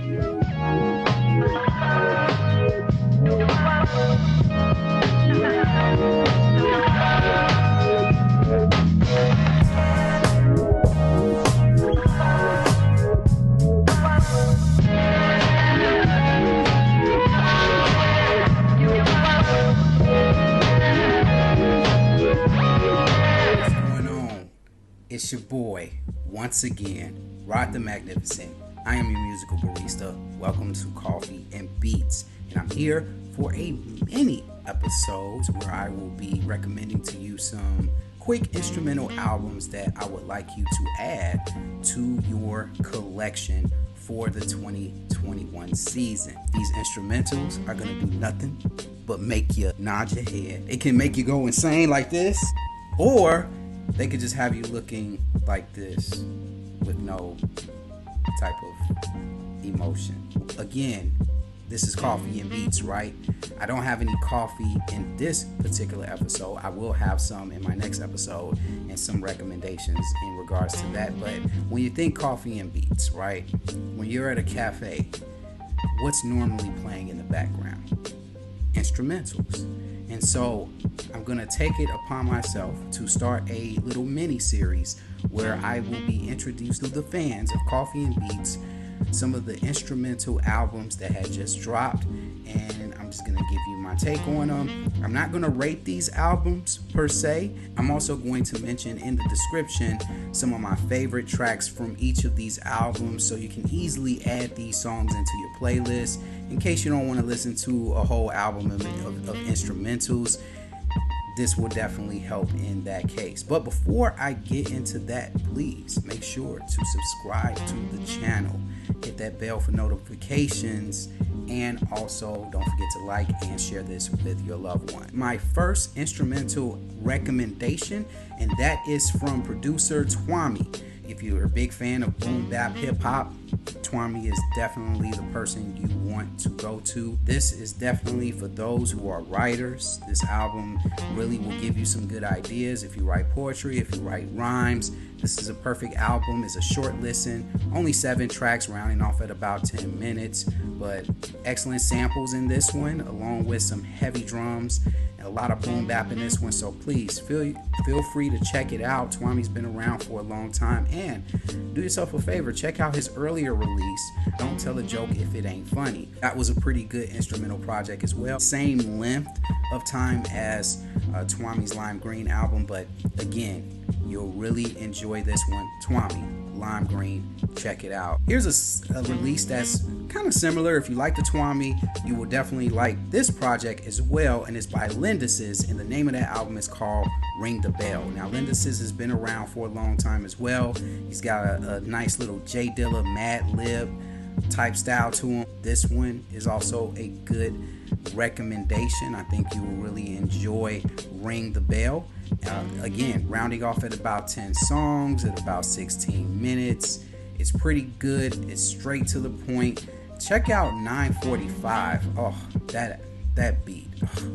It's your boy, once again, Rod the Magnificent. I am your musical barista. Welcome to Coffee and Beats. And I'm here for a mini episode where I will be recommending to you some quick instrumental albums that I would like you to add to your collection for the 2021 season. These instrumentals are going to do nothing but make you nod your head. It can make you go insane like this, or they could just have you looking like this with no type of emotion. Again, this is Coffee and Beats, right? I don't have any coffee in this particular episode. I will have some in my next episode and some recommendations in regards to that. But when you think Coffee and Beats, right? When you're at a cafe, what's normally playing in the background? Instrumentals. And so I'm going to take it upon myself to start a little mini series where I will be introduced to the fans of Coffee and Beats some of the instrumental albums that had just dropped, and I'm just going to give you my take on them. I'm not going to rate these albums per se. I'm also going to mention in the description some of my favorite tracks from each of these albums, so you can easily add these songs into your playlist in case you don't want to listen to a whole album of instrumentals. This will definitely help in that case. But before I get into that, please make sure to subscribe to the channel. Hit that bell for notifications, and also don't forget to like and share this with your loved one. My first instrumental recommendation, and that is from producer Tuamie. If you're a big fan of boom bap hip hop, Tuamie is definitely the person you want to go to. This is definitely for those who are writers. This album really will give you some good ideas. If you write poetry, if you write rhymes, this is a perfect album. It's a short listen, only 7 tracks, rounding off at about 10 minutes, but excellent samples in this one, along with some heavy drums and a lot of boom bap in this one. So please feel free to check it out. Tuamie's been around for a long time, and do yourself a favor, check out his earlier release, Don't Tell a Joke If It Ain't Funny. That was a pretty good instrumental project as well. Same length of time as Tuamie's Lime Green album, but again, you'll really enjoy this one. Tuamie, Lime Green, check it out. Here's a release that's kind of similar. If you like the Tuamie, you will definitely like this project as well, and it's by Lendices, and the name of that album is called Ring the Bell. Now, Lendices has been around for a long time as well. He's got a nice little J Dilla, Mad Lib type style to him. This one is also a good recommendation. I think you will really enjoy Ring the Bell. Again, rounding off at about 10 songs at about 16 minutes. It's pretty good. It's straight to the point. Check out 945. Oh, that beat. Oh,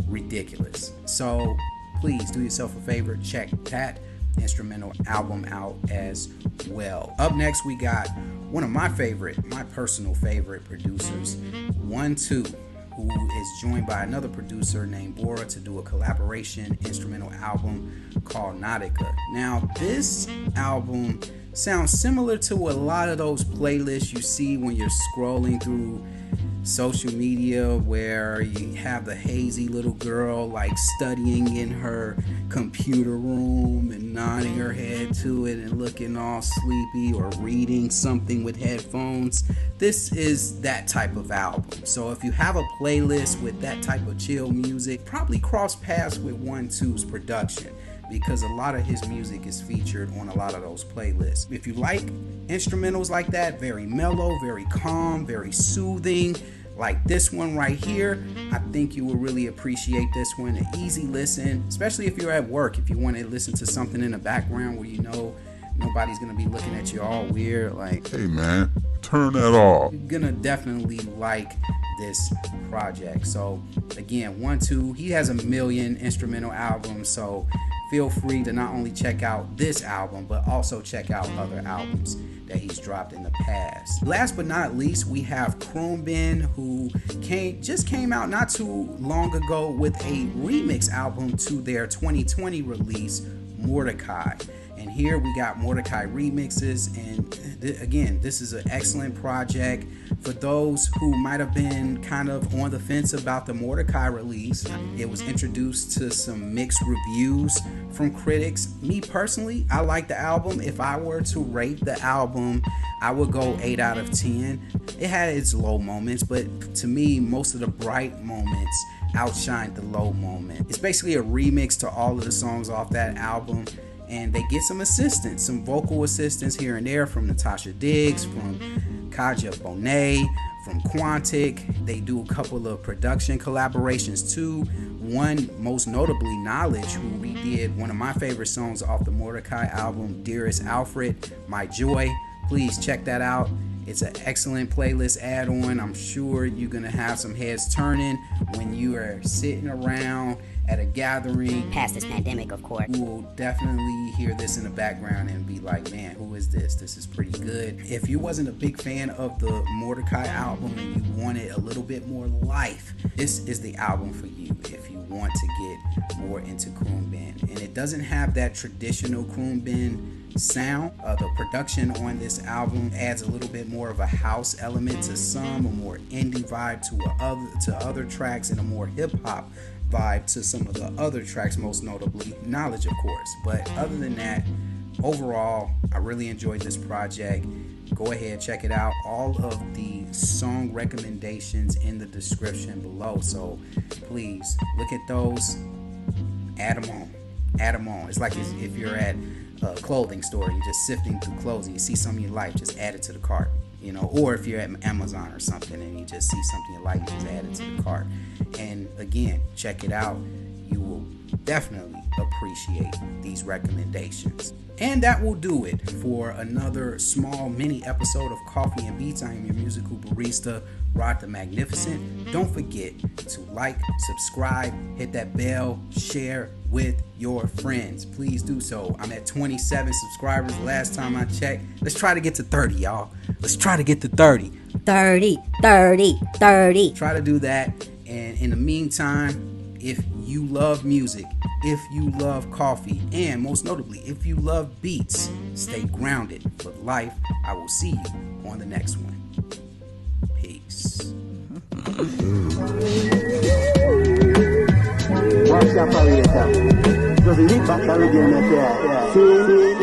ridiculous. So please do yourself a favor. Check that instrumental album out as well. Up next, we got one of my personal favorite producers, 1-2, who is joined by another producer named Boora to do a collaboration instrumental album called Nautiqua. Now, this album sounds similar to a lot of those playlists you see when you're scrolling through social media, where you have the hazy little girl like studying in her computer room and nodding her head to it and looking all sleepy, or reading something with headphones. This is that type of album. So if you have a playlist with that type of chill music, probably cross paths with 1-2's production, because a lot of his music is featured on a lot of those playlists. If you like instrumentals like that, very mellow, very calm, very soothing, like this one right here, I think you will really appreciate this one. An easy listen, especially if you're at work. If you want to listen to something in the background where you know nobody's going to be looking at you all weird, like, hey man, turn that off. You're going to definitely like this project. So again, 1-2, he has a million instrumental albums, so feel free to not only check out this album, but also check out other albums that he's dropped in the past. Last but not least, we have Khruangbin, who just came out not too long ago with a remix album to their 2020 release, Mordechai. And here we got Mordechai Remixes, and again, this is an excellent project for those who might have been kind of on the fence about the Mordechai release. It was introduced to some mixed reviews from critics. Me personally, I like the album. If I were to rate the album, I would go 8 out of 10. It had its low moments, but to me, most of the bright moments outshined the low moment. It's basically a remix to all of the songs off that album, and they get some assistance, some vocal assistance here and there from Natasha Diggs, from Kaja Bonet, from Quantic. They do a couple of production collaborations too. One, most notably, Knowledge, who redid one of my favorite songs off the Mordechai album, Dearest Alfred, My Joy. Please check that out. It's an excellent playlist add-on. I'm sure you're going to have some heads turning when you are sitting around at a gathering. Past this pandemic, of course. You will definitely hear this in the background and be like, man, who is this? This is pretty good. If you wasn't a big fan of the Mordechai album and you wanted a little bit more life, this is the album for you if you want to get more into Khruangbin. And it doesn't have that traditional Khruangbin sound. The production on this album adds a little bit more of a house element to some, a more indie vibe to other tracks, and a more hip-hop vibe to some of the other tracks, most notably Knowledge, of course. But other than that, overall, I really enjoyed this project. Go ahead, check it out. All of the song recommendations in the description below, so please look at those, add them on. It's like if you're at a clothing store, you're just sifting through clothes and you see something you like, just add it to the cart, or if you're at Amazon or something and you just see something you like, just add it to the cart. And again, check it out. You will definitely appreciate these recommendations. And that will do it for another small mini episode of Coffee and Beats. I am your musical barista, Rod the Magnificent. Don't forget to like, subscribe, hit that bell, share with your friends. Please do so. I'm at 27 subscribers last time I checked. Let's try to get to 30, y'all. Let's try to get to 30. 30. Try to do that. And in the meantime, if you love music, if you love coffee, and most notably, if you love beats, stay grounded for life. I will see you on the next one. Peace. Watch your operator. Just leave back the radio, see?